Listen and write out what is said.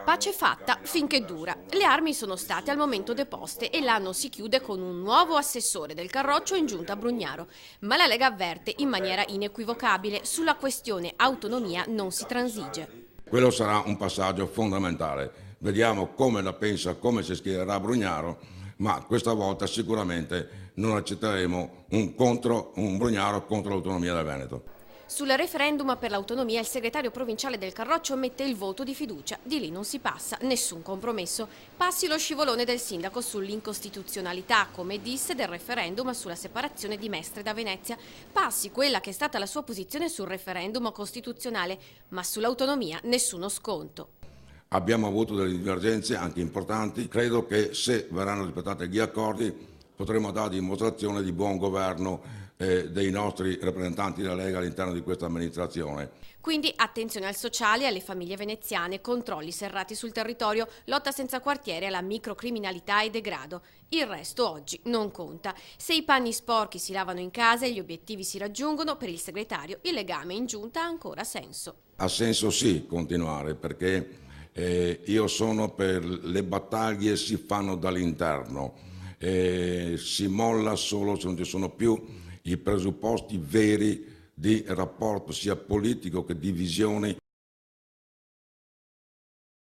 Pace fatta finché dura. Le armi sono state al momento deposte e l'anno si chiude con un nuovo assessore del Carroccio in giunta a Brugnaro. Ma la Lega avverte in maniera inequivocabile: sulla questione autonomia non si transige. Quello sarà un passaggio fondamentale. Vediamo come la pensa, come si schiererà Brugnaro, ma questa volta sicuramente non accetteremo un Brugnaro contro l'autonomia del Veneto. Sul referendum per l'autonomia il segretario provinciale del Carroccio mette il voto di fiducia. Di lì non si passa, nessun compromesso. Passi lo scivolone del sindaco sull'incostituzionalità, come disse, del referendum sulla separazione di Mestre da Venezia. Passi quella che è stata la sua posizione sul referendum costituzionale, ma sull'autonomia nessuno sconto. Abbiamo avuto delle divergenze anche importanti. Credo che se verranno rispettati gli accordi potremo dare dimostrazione di buon governo dei nostri rappresentanti della Lega all'interno di questa amministrazione. Quindi attenzione al sociale e alle famiglie veneziane, controlli serrati sul territorio, lotta senza quartiere alla microcriminalità e degrado. Il resto oggi non conta. Se i panni sporchi si lavano in casa e gli obiettivi si raggiungono, per il segretario il legame in giunta ha ancora senso. Ha senso sì continuare, perché io sono per le battaglie si fanno dall'interno, si molla solo se non ci sono più i presupposti veri di rapporto sia politico che di visioni